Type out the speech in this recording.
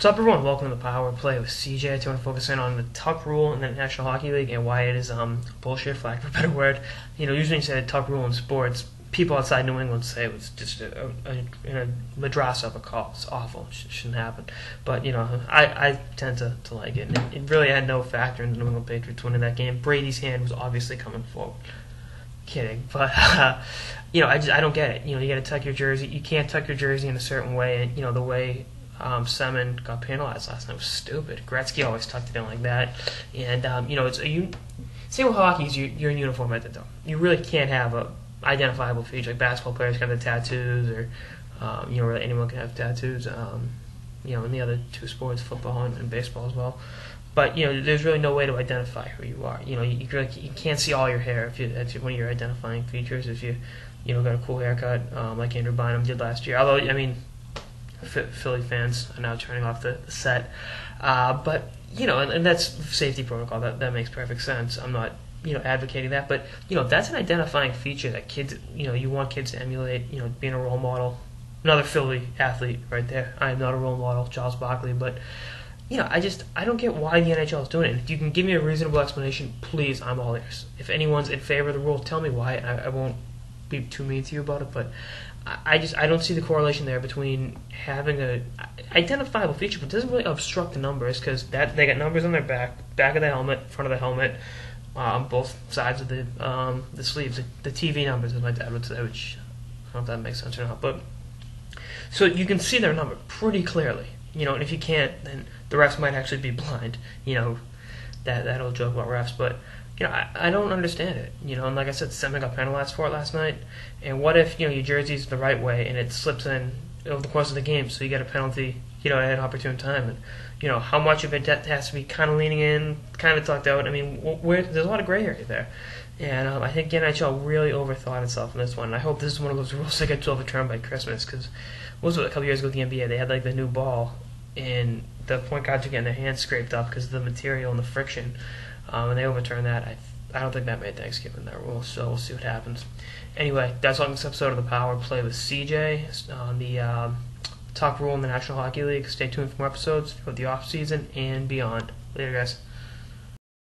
What's up, everyone? Welcome to the Power Play with CJ. Today, I want to focus in on the tuck rule in the National Hockey League and why it is bullshit, for lack of a better word. Usually when you say the tuck rule in sports, people outside New England say it was just a madrasa of a call. It's awful. It shouldn't happen. But, I tend to like it. And it really had no factor in the New England Patriots winning that game. Brady's hand was obviously coming forward. Kidding. But, I don't get it. You got to tuck your jersey. You can't tuck your jersey in a certain way. And, the way Semin got penalized last night was stupid. Gretzky always tucked it in like that. And, same with hockey, you're in uniform at the top. You really can't have a identifiable feature. Like basketball players can have the tattoos, or, really anyone can have tattoos, in the other two sports, football and baseball as well. But, there's really no way to identify who you are. You can't see all your hair that's one of your identifying features if you got a cool haircut, like Andrew Bynum did last year. Although, Philly fans are now turning off the set. But, and that's safety protocol. That makes perfect sense. I'm not, advocating that. But, that's an identifying feature that kids, you want kids to emulate, being a role model. Another Philly athlete right there. I am not a role model, Charles Barkley. But, I don't get why the NHL is doing it. And if you can give me a reasonable explanation, please, I'm all ears. If anyone's in favor of the rule, tell me why. I won't be too mean to you about it, but I don't see the correlation there between having a identifiable feature, but it doesn't really obstruct the numbers, because they got numbers on their back of the helmet, front of the helmet, both sides of the sleeves, the TV numbers, as my dad would say, which I don't know if that makes sense or not, but so you can see their number pretty clearly, and if you can't, then the refs might actually be blind, that old joke about refs, but I don't understand it. And like I said, Semin got penalized for it last night. And what if, your jersey's the right way and it slips in over the course of the game, so you get a penalty, at an opportune time? And, how much of it has to be kind of leaning in, kind of tucked out? I mean, there's a lot of gray area there. And I think the NHL really overthought itself in this one. And I hope this is one of those rules that gets overturned by Christmas, because what was it, a couple years ago with the NBA, they had like the new ball, and the point guards were getting their hands scraped up because of the material and the friction. And they overturned that. I don't think that made Thanksgiving, that rule, so we'll see what happens. Anyway, that's all in this episode of the Power Play with CJ on the talk rule in the National Hockey League. Stay tuned for more episodes for the off season and beyond. Later, guys.